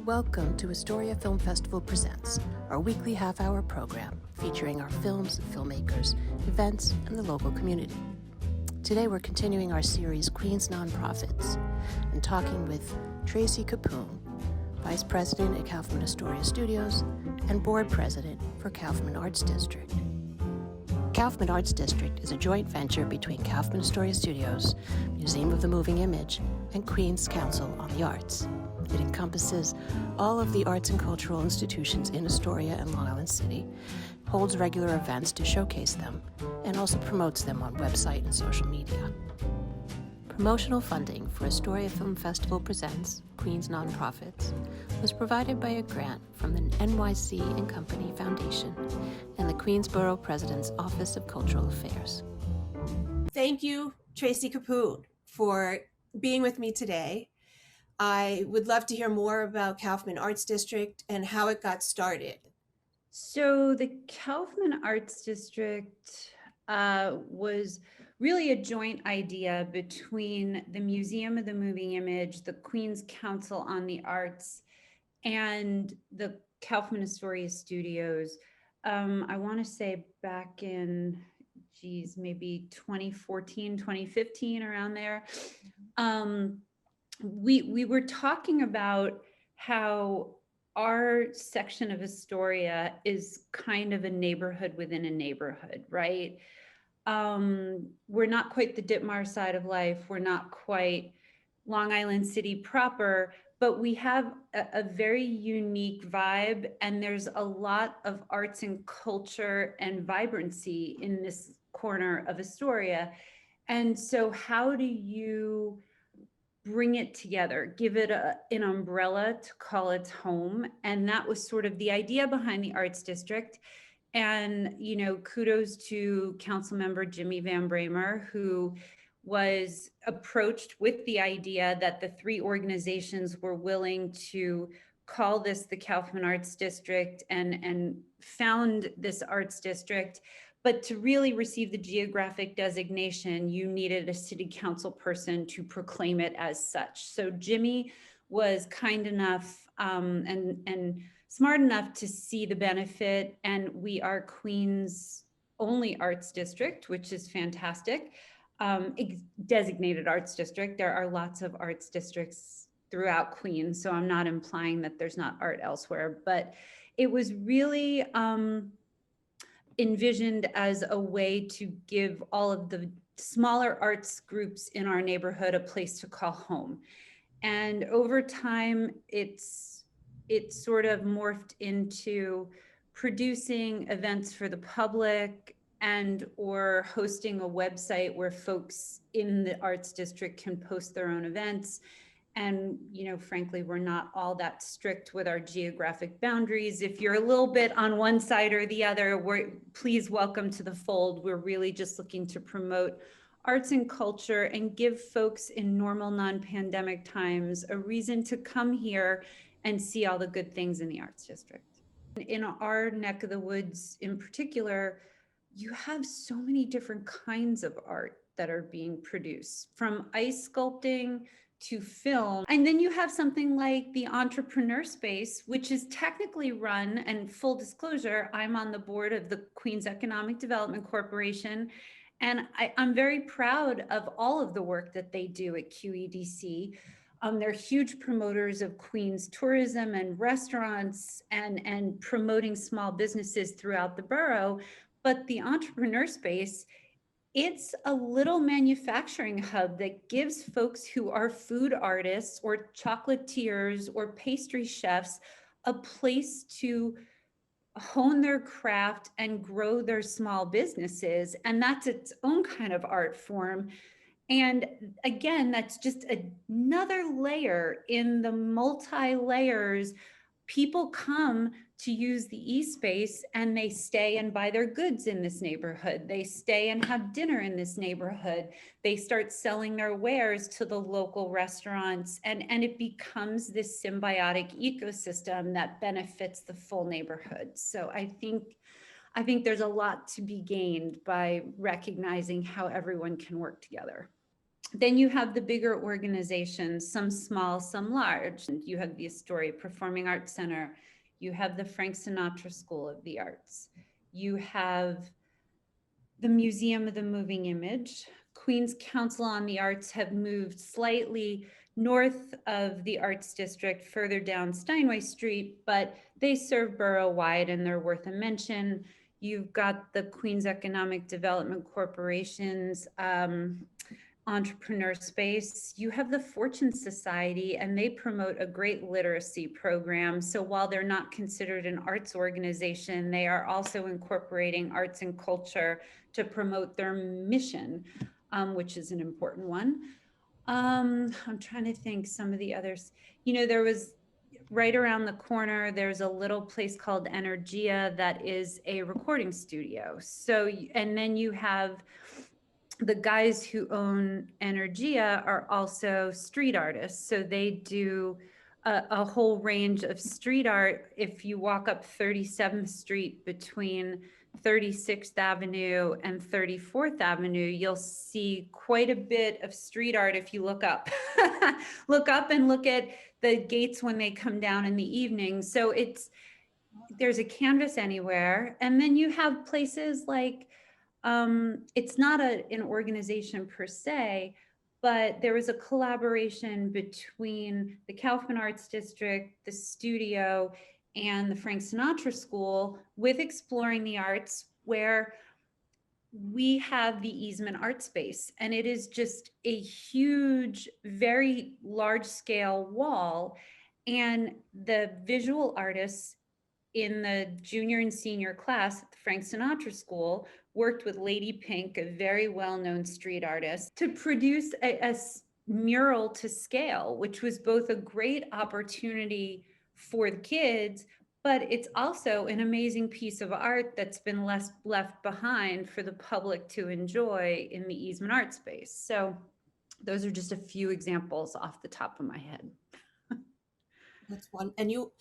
Welcome to Astoria Film Festival Presents, our weekly half-hour program featuring our films, filmmakers, events, and the local community. Today we're continuing our series Queens Nonprofits and talking with Tracy Capoon, Vice President at Kaufman Astoria Studios and Board President for Kaufman Arts District. Kaufman Arts District is a joint venture between Kaufman Astoria Studios, Museum of the Moving Image, and Queens Council on the Arts. It encompasses all of the arts and cultural institutions in Astoria and Long Island City, holds regular events to showcase them, and also promotes them on website and social media. Promotional funding for Astoria Film Festival Presents, Queens Nonprofits, was provided by a grant from the NYC Company Foundation and the Queensborough President's Office of Cultural Affairs. Thank you, Tracy Capoon, for being with me today. I would love to hear more about Kaufman Arts District and how it got started. So the Kaufman Arts District was really a joint idea between the Museum of the Moving Image, the Queens Council on the Arts, and the Kaufman Astoria Studios. I want to say back in, maybe 2014, 2015, around there. We were talking about how our section of Astoria is kind of a neighborhood within a neighborhood, right? We're not quite the Ditmar side of life. We're not quite Long Island City proper, but we have a very unique vibe, and there's a lot of arts and culture and vibrancy in this corner of Astoria. And so how do you bring it together, give it an umbrella to call its home? And that was sort of the idea behind the Arts District. And, you know, kudos to Councilmember Jimmy Van Bramer, who was approached with the idea that the three organizations were willing to call this the Kaufman Arts District and found this Arts District. But to really receive the geographic designation, you needed a city council person to proclaim it as such. So Jimmy was kind enough and smart enough to see the benefit, and we are Queens' only arts district, which is fantastic. Designated arts district. There are lots of arts districts throughout Queens, so I'm not implying that there's not art elsewhere, but it was really envisioned as a way to give all of the smaller arts groups in our neighborhood a place to call home. And over time, it's sort of morphed into producing events for the public and or hosting a website where folks in the arts district can post their own events. And, you know, frankly, we're not all that strict with our geographic boundaries. If you're a little bit on one side or the other, please welcome to the fold. We're really just looking to promote arts and culture and give folks in normal non-pandemic times a reason to come here and see all the good things in the arts district. In our neck of the woods in particular, you have so many different kinds of art that are being produced, from ice sculpting to film. And then you have something like the Entrepreneur Space, which is technically run, and full disclosure, I'm on the board of the Queens Economic Development Corporation. And I'm very proud of all of the work that they do at QEDC. They're huge promoters of Queens tourism and restaurants and promoting small businesses throughout the borough. But the Entrepreneur Space, it's a little manufacturing hub that gives folks who are food artists or chocolatiers or pastry chefs a place to hone their craft and grow their small businesses. And that's its own kind of art form. And again, that's just another layer in the multi-layers. People come to use the e-space and they stay and buy their goods in this neighborhood. They stay and have dinner in this neighborhood. They start selling their wares to the local restaurants, and it becomes this symbiotic ecosystem that benefits the full neighborhood. So I think there's a lot to be gained by recognizing how everyone can work together. Then you have the bigger organizations, some small, some large. And you have the Astoria Performing Arts Center. You have the Frank Sinatra School of the Arts. You have the Museum of the Moving Image. Queens Council on the Arts have moved slightly north of the Arts District, further down Steinway Street, but they serve borough-wide and they're worth a mention. You've got the Queens Economic Development Corporation's entrepreneur space. You have the Fortune Society, and they promote a great literacy program. So while they're not considered an arts organization, they are also incorporating arts and culture to promote their mission, which is an important one. I'm trying to think some of the others. You know, there was right around the corner, there's a little place called Energia that is a recording studio. So, and then you have the guys who own Energia are also street artists. So they do a whole range of street art. If you walk up 37th Street between 36th Avenue and 34th Avenue, you'll see quite a bit of street art if you look up. Look up and look at the gates when they come down in the evening. So there's a canvas anywhere. And then you have places like, it's not an organization per se, but there was a collaboration between the Kaufman Arts District, the studio, and the Frank Sinatra School with Exploring the Arts, where we have the Easement Art Space. And it is just a huge, very large scale wall. And the visual artists in the junior and senior class at the Frank Sinatra School worked with Lady Pink, a very well-known street artist, to produce a mural to scale, which was both a great opportunity for the kids, but it's also an amazing piece of art that's been left behind for the public to enjoy in the Easement Art Space. So those are just a few examples off the top of my head. That's one. And you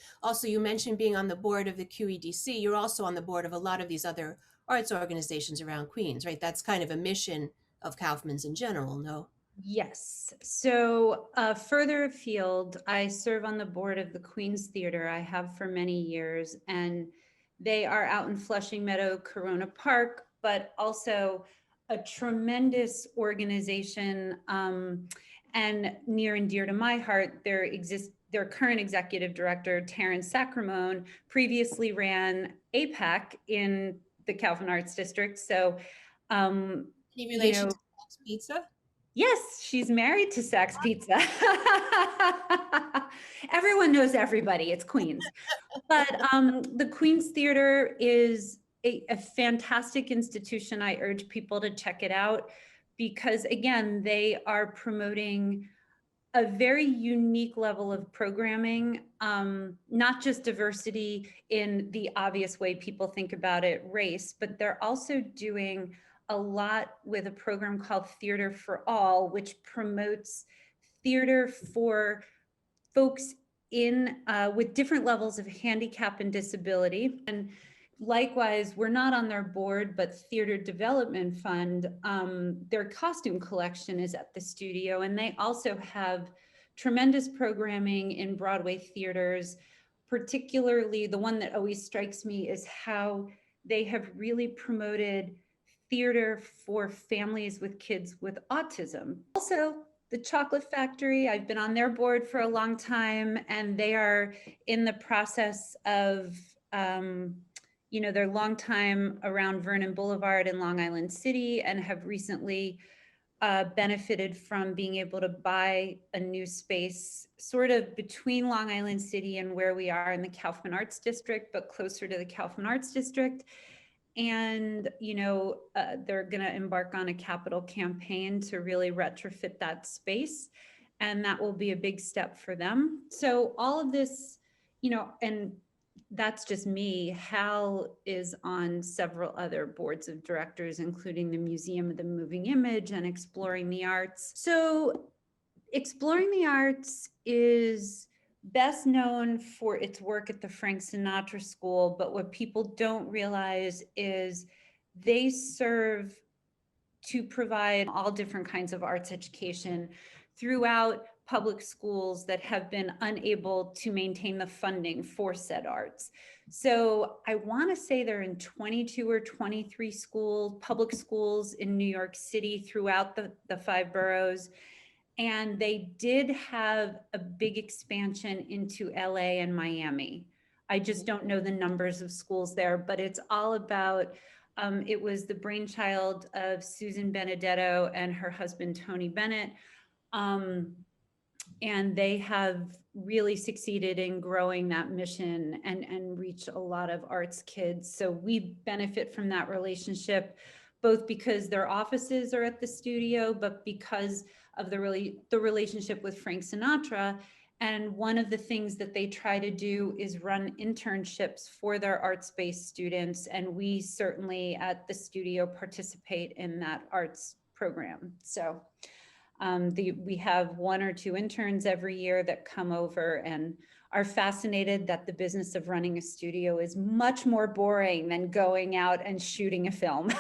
mentioned being on the board of the QEDC. You're also on the board of a lot of these other arts organizations around Queens, right? That's kind of a mission of Kaufman's in general, no? Yes. So further afield, I serve on the board of the Queens Theater. I have for many years, and they are out in Flushing Meadow, Corona Park, but also a tremendous organization, and near and dear to my heart. Their current executive director, Terrence Sacramone, previously ran APAC in the Kaufman Arts District. So, any relation to Saks Pizza? Yes, she's married to Saks Pizza. Everyone knows everybody. It's Queens. But the Queens Theater is a fantastic institution. I urge people to check it out because, again, they are promoting a very unique level of programming, not just diversity in the obvious way people think about it, race, but they're also doing a lot with a program called Theater for All, which promotes theater for folks with different levels of handicap and disability. And likewise, we're not on their board, but Theater Development Fund, their costume collection is at the studio, and they also have tremendous programming in Broadway theaters. Particularly, the one that always strikes me is how they have really promoted theater for families with kids with autism. Also, the Chocolate Factory, I've been on their board for a long time, and they are in the process of, they're long time around Vernon Boulevard in Long Island City and have recently benefited from being able to buy a new space sort of between Long Island City and where we are in the Kaufman Arts District, but closer to the Kaufman Arts District. And, they're going to embark on a capital campaign to really retrofit that space. And that will be a big step for them. So all of this, and that's just me. Hal is on several other boards of directors, including the Museum of the Moving Image and Exploring the Arts. So Exploring the Arts is best known for its work at the Frank Sinatra School, but what people don't realize is they serve to provide all different kinds of arts education throughout public schools that have been unable to maintain the funding for said arts. So I want to say they're in 22 or 23 schools, public schools in New York City throughout the 5 boroughs. And they did have a big expansion into LA and Miami. I just don't know the numbers of schools there, but it's all about, it was the brainchild of Susan Benedetto and her husband, Tony Bennett. And they have really succeeded in growing that mission and reach a lot of arts kids. So we benefit from that relationship, both because their offices are at the studio, but because of the relationship with Frank Sinatra. And one of the things that they try to do is run internships for their arts-based students. And we certainly at the studio participate in that arts program. So we have 1 or 2 interns every year that come over and are fascinated that the business of running a studio is much more boring than going out and shooting a film.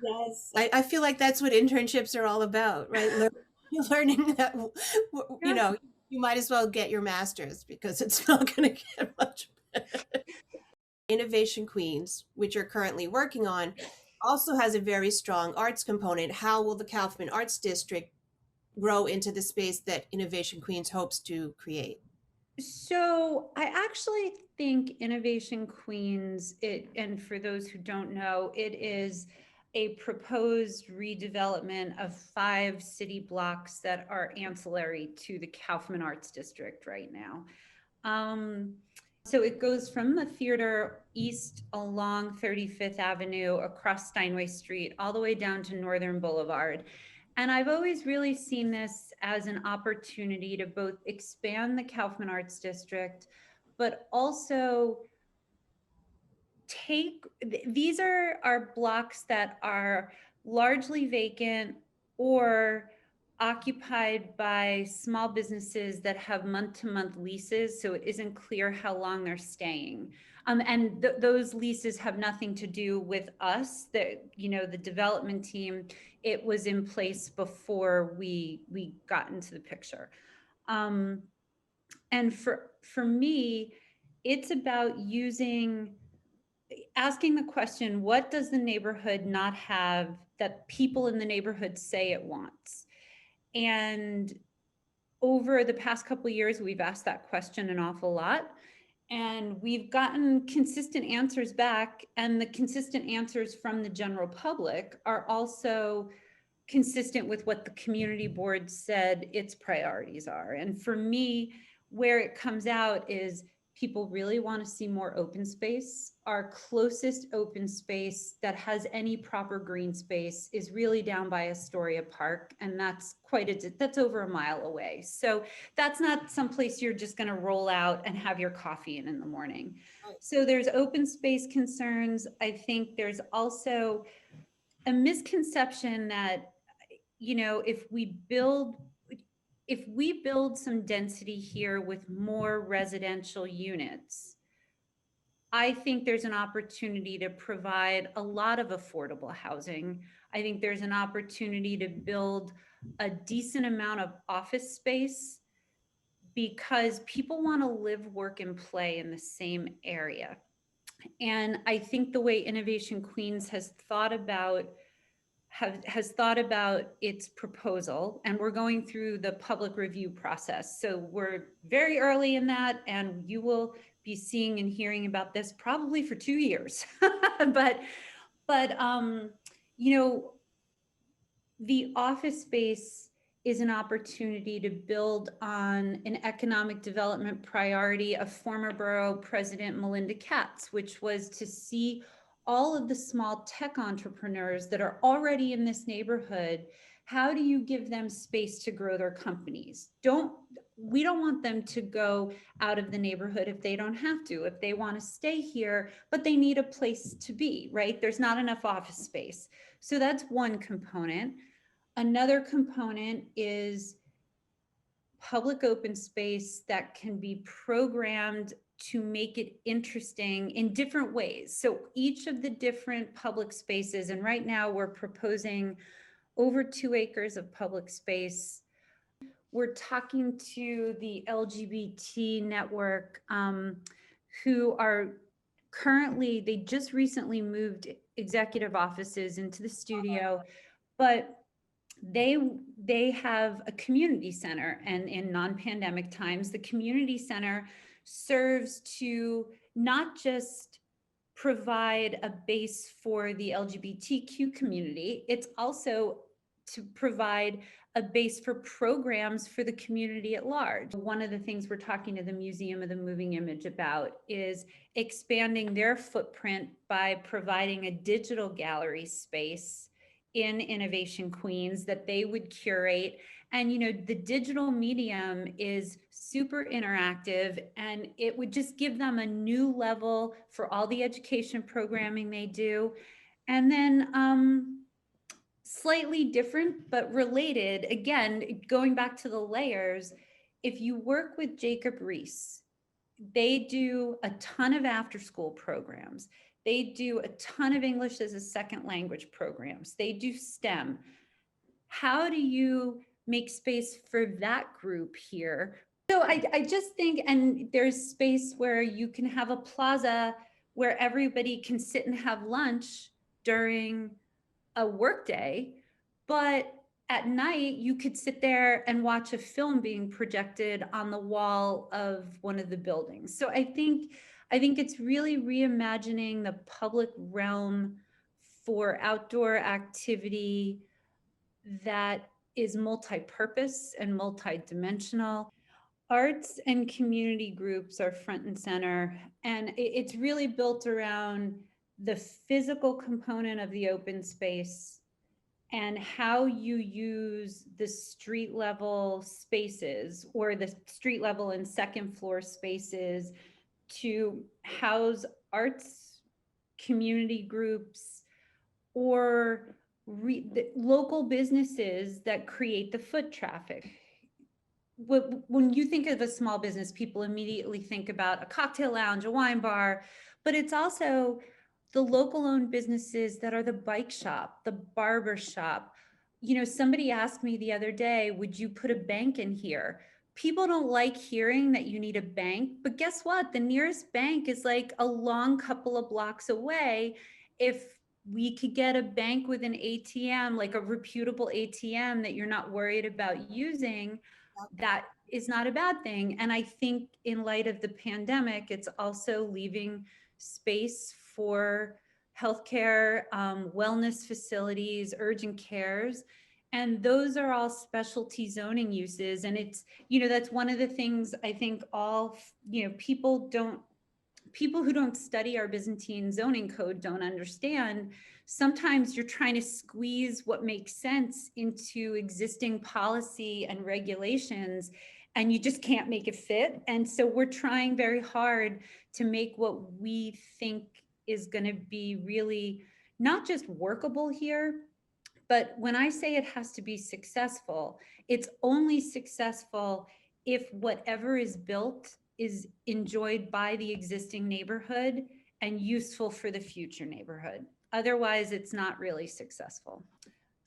Yes, I feel like that's what internships are all about, right? Learning that, you know, you might as well get your master's because it's not going to get much better. Innovation Queens, which you're currently working on, also has a very strong arts component. How will the Kaufman Arts District grow into the space that Innovation Queens hopes to create? So I actually think Innovation Queens, and for those who don't know, it is a proposed redevelopment of 5 city blocks that are ancillary to the Kaufman Arts District right now. So it goes from the theater east along 35th Avenue, across Steinway Street, all the way down to Northern Boulevard. And I've always really seen this as an opportunity to both expand the Kaufman Arts District, but also these are blocks that are largely vacant or occupied by small businesses that have month-to-month leases, so it isn't clear how long they're staying. And those leases have nothing to do with us, the development team. It was in place before we got into the picture. And for me, it's about asking the question, what does the neighborhood not have that people in the neighborhood say it wants? And over the past couple of years, we've asked that question an awful lot, and we've gotten consistent answers back. And the consistent answers from the general public are also consistent with what the community board said its priorities are. And for me, where it comes out is people really want to see more open space. Our closest open space that has any proper green space is really down by Astoria Park, and that's that's over a mile away. So that's not someplace you're just going to roll out and have your coffee in the morning. So there's open space concerns. I think there's also a misconception that, if we build some density here with more residential units, I think there's an opportunity to provide a lot of affordable housing. I think there's an opportunity to build a decent amount of office space because people want to live, work, and play in the same area. And I think the way Innovation Queens has thought about its proposal, and we're going through the public review process. So we're very early in that, and you will be seeing and hearing about this probably for 2 years. but the office space is an opportunity to build on an economic development priority of former borough president Melinda Katz, which was to see all of the small tech entrepreneurs that are already in this neighborhood. How do you give them space to grow their companies? We don't want them to go out of the neighborhood if they don't have to, if they want to stay here, but they need a place to be, right? There's not enough office space. So that's one component. Another component is public open space that can be programmed to make it interesting in different ways. So each of the different public spaces, and right now we're proposing over 2 acres of public space. We're talking to the LGBT network, who are currently, they just recently moved executive offices into the studio, but they have a community center, and in non-pandemic times, the community center serves to not just provide a base for the LGBTQ community, it's also to provide a base for programs for the community at large. One of the things we're talking to the Museum of the Moving Image about is expanding their footprint by providing a digital gallery space in Innovation Queens that they would curate. And, you know, the digital medium is super interactive, and it would just give them a new level for all the education programming they do. And then slightly different, but related, again, going back to the layers, if you work with Jacob Reese, they do a ton of after-school programs. They do a ton of English as a second language programs. They do STEM. How do you make space for that group here? So I just think, and there's space where you can have a plaza where everybody can sit and have lunch during a workday, but at night you could sit there and watch a film being projected on the wall of one of the buildings. So I think it's really reimagining the public realm for outdoor activity that is multi-purpose and multi-dimensional. Arts and community groups are front and center, and it's really built around the physical component of the open space and how you use the street level spaces or the street level and second floor spaces to house arts, community groups, or the local businesses that create the foot traffic. When you think of a small business, people immediately think about a cocktail lounge, a wine bar, but it's also the local owned businesses that are the bike shop, the barber shop. You know, somebody asked me the other day, would you put a bank in here? People don't like hearing that you need a bank, but guess what? The nearest bank is like a long couple of blocks away. If we could get a bank with an ATM, like a reputable ATM that you're not worried about using, that is not a bad thing. And I think in light of the pandemic, it's also leaving space for healthcare, wellness facilities, urgent cares. And those are all specialty zoning uses. And it's, you know, that's one of the things I think all, you know, people who don't study our Byzantine zoning code don't understand. Sometimes you're trying to squeeze what makes sense into existing policy and regulations, and you just can't make it fit. And so we're trying very hard to make what we think is going to be really not just workable here, but when I say it has to be successful, it's only successful if whatever is built is enjoyed by the existing neighborhood and useful for the future neighborhood. Otherwise, it's not really successful.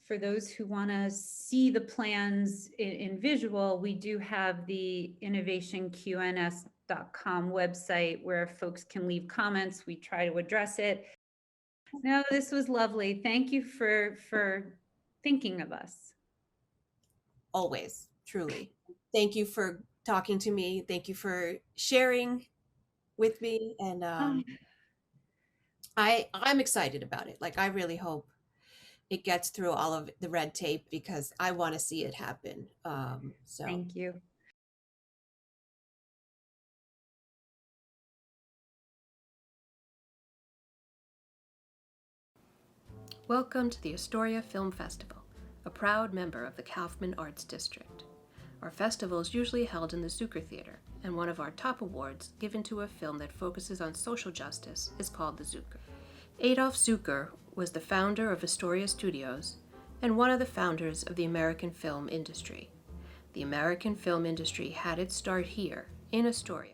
For those who want to see the plans in visual, we do have the innovationqns.com website where folks can leave comments. We try to address it. No, this was lovely. Thank you for thinking of us. Always, truly. Thank you for talking to me. Thank you for sharing with me. And I'm excited about it. Like, I really hope it gets through all of the red tape because I want to see it happen. So thank you. Welcome to the Astoria Film Festival, a proud member of the Kaufman Arts District. Our festival is usually held in the Zucker Theater, and one of our top awards, given to a film that focuses on social justice, is called the Zucker. Adolf Zucker was the founder of Astoria Studios and one of the founders of the American film industry. The American film industry had its start here, in Astoria.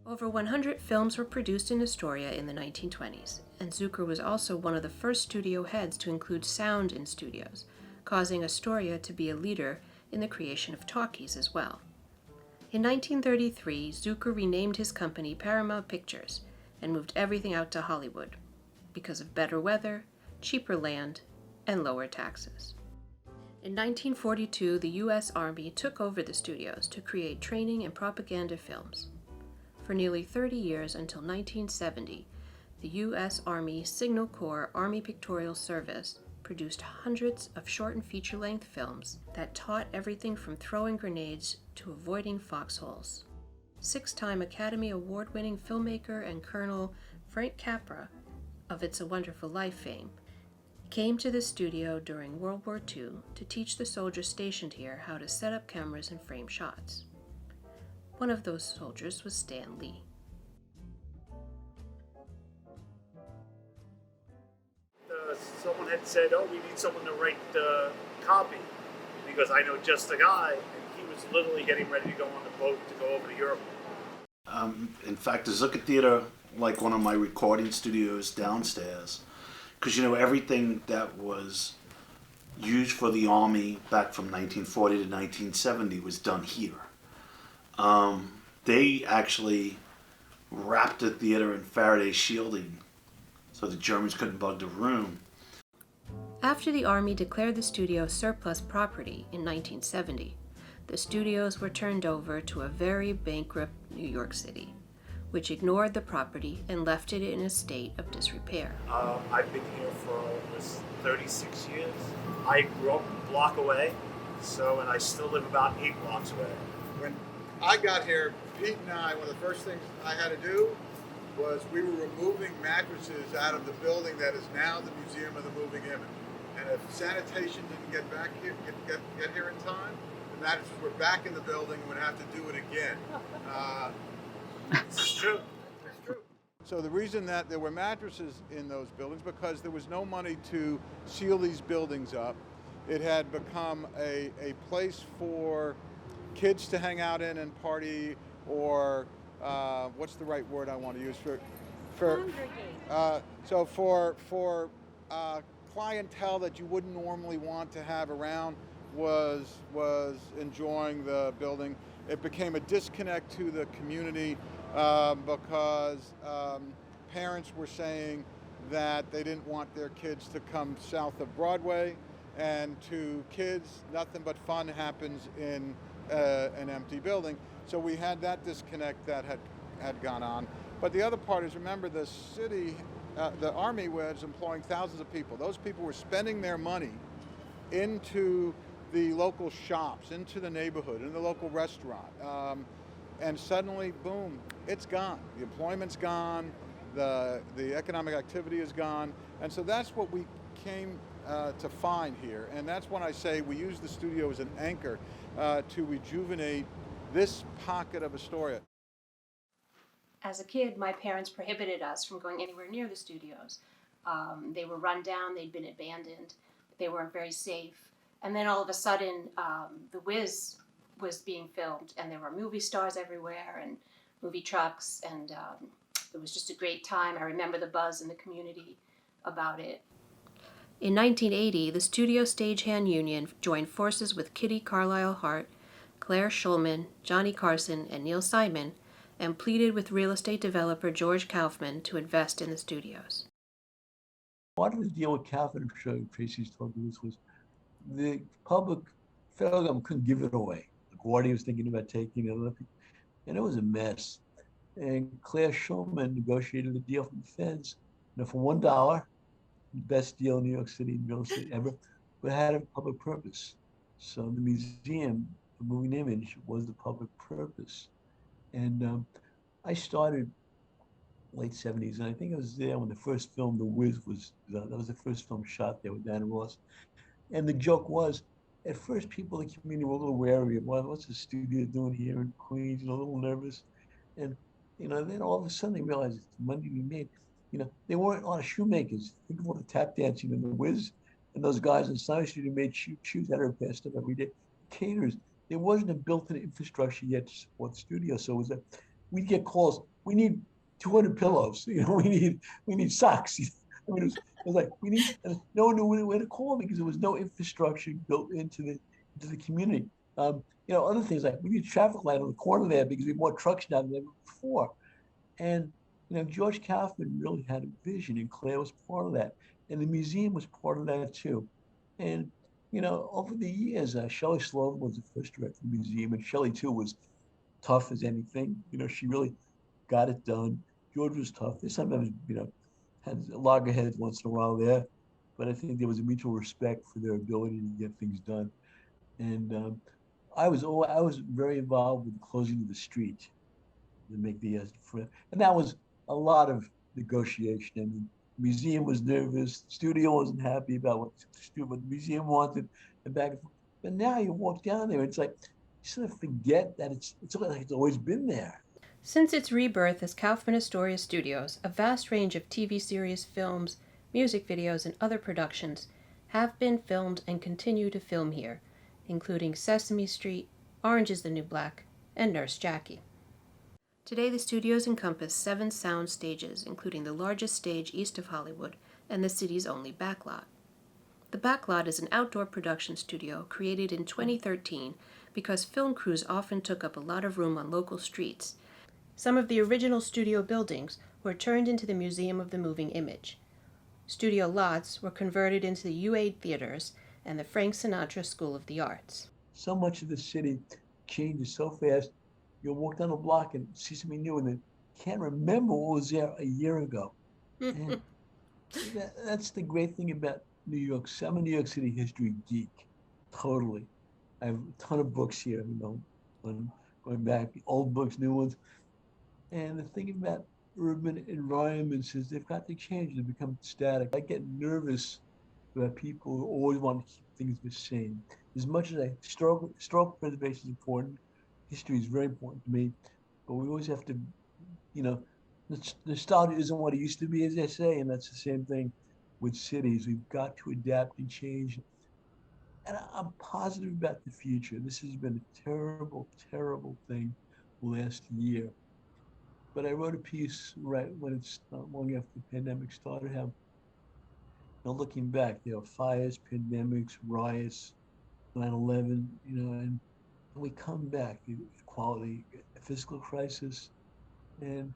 Over 100 films were produced in Astoria in the 1920s, and Zucker was also one of the first studio heads to include sound in studios, causing Astoria to be a leader in the creation of talkies as well. In 1933, Zucker renamed his company Paramount Pictures and moved everything out to Hollywood because of better weather, cheaper land, and lower taxes. In 1942, the U.S. Army took over the studios to create training and propaganda films. For nearly 30 years until 1970, the U.S. Army Signal Corps Army Pictorial Service produced hundreds of short and feature-length films that taught everything from throwing grenades to avoiding foxholes. Six-time Academy Award-winning filmmaker and Colonel Frank Capra of It's a Wonderful Life fame came to the studio during World War II to teach the soldiers stationed here how to set up cameras and frame shots. One of those soldiers was Stan Lee. Someone had said, "Oh, we need someone to write the copy." And he goes, "I know just the guy." And he was literally getting ready to go on the boat to go over to Europe. In fact, the Zucker Theater, like one of my recording studios downstairs, because everything that was used for the Army back from 1940 to 1970 was done here. They actually wrapped the theater in Faraday shielding so the Germans couldn't bug the room. After the Army declared the studio surplus property in 1970, the studios were turned over to a very bankrupt New York City, which ignored the property and left it in a state of disrepair. I've been here for almost 36 years. I grew up a block away, and I still live about 8 blocks away. When I got here, Pete and I, one of the first things I had to do was we were removing mattresses out of the building that is now the Museum of the Moving Image. And if sanitation didn't get back here, get here in time, the mattresses were back in the building and would have to do it again. It's true. It's true. So the reason that there were mattresses in those buildings, because there was no money to seal these buildings up. It had become a place for kids to hang out in and party, or what's the right word I want to use for so for clientele that you wouldn't normally want to have around was enjoying the building. It became a disconnect to the community because parents were saying that they didn't want their kids to come south of Broadway, and to kids, nothing but fun happens in an empty building. So we had that disconnect that had gone on. But the other part is, remember, the city, the Army was employing thousands of people. Those people were spending their money into the local shops, into the neighborhood, in the local restaurant. And suddenly, boom, it's gone. The employment's gone, the economic activity is gone. And so that's what we came to find here. And that's when I say we use the studio as an anchor to rejuvenate this pocket of Astoria. As a kid, my parents prohibited us from going anywhere near the studios. They were run down, they'd been abandoned, they weren't very safe. And then all of a sudden, The Wiz was being filmed, and there were movie stars everywhere and movie trucks, and it was just a great time. I remember the buzz in the community about it. In 1980, the Studio Stagehand Union joined forces with Kitty Carlisle Hart, Claire Schulman, Johnny Carson, and Neil Simon, and pleaded with real estate developer George Kaufman to invest in the studios. Part of the deal with Kaufman, I'm sure Tracy's talking this, was the public federal government couldn't give it away. LaGuardia was thinking about taking it, and it was a mess. And Claire Schulman negotiated a deal from the feds, for $1, the best deal in New York City in real estate ever, but had a public purpose. So the museum, the moving image, was the public purpose. And I started late 70s, and I think I was there when the first film, The Wiz, was done. That was the first film shot there with Diana Ross. And the joke was, at first people in the community were a little wary of, well, what's the studio doing here in Queens, a little nervous. And, then all of a sudden they realized it's money to be made. They weren't a lot of shoemakers. Think of all the tap dancing in The Wiz, and those guys in Science Studio made shoes out of her past stuff every day. Caterers. There wasn't a built-in infrastructure yet to support the studio, so it we'd get calls. We need 200 pillows. We need socks. I mean, it was like we need. No one knew where to call because there was no infrastructure built into the community. Other things like we need a traffic light on the corner there because we have more trucks now than ever before. And George Kaufman really had a vision, and Claire was part of that, and the museum was part of that too. And over the years, Shelley Sloan was the first director of the museum, and Shelley too was tough as anything. She really got it done. George was tough. They sometimes, had loggerheads once in a while there, but I think there was a mutual respect for their ability to get things done. And I was very involved with the closing of the street to make and that was a lot of negotiation. I mean, the museum was nervous, the studio wasn't happy about what the museum wanted, and back and forth. But now you walk down there, it's like you sort of forget that it's like it's always been there. Since its rebirth as Kaufman Astoria Studios, a vast range of TV series, films, music videos, and other productions have been filmed and continue to film here, including Sesame Street, Orange is the New Black, and Nurse Jackie. Today, the studios encompass 7 sound stages, including the largest stage east of Hollywood and the city's only Backlot. The Backlot is an outdoor production studio created in 2013 because film crews often took up a lot of room on local streets. Some of the original studio buildings were turned into the Museum of the Moving Image. Studio lots were converted into the UA theaters and the Frank Sinatra School of the Arts. So much of the city changes so fast. You'll walk down the block and see something new, and then can't remember what was there a year ago. And that's the great thing about New York. I'm a New York City history geek, totally. I have a ton of books here, going back, old books, new ones. And the thing about urban environments is they've got to change. They become static. I get nervous about people who always want to keep things the same. As much as historical preservation is important, history is very important to me, but we always have to, nostalgia isn't what it used to be, as they say, and that's the same thing with cities. We've got to adapt and change. And I'm positive about the future. This has been a terrible, terrible thing the last year. But I wrote a piece right when it's not long after the pandemic started, how looking back, there were fires, pandemics, riots, 9/11, and we come back, equality, a fiscal crisis, and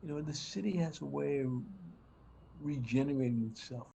the city has a way of regenerating itself.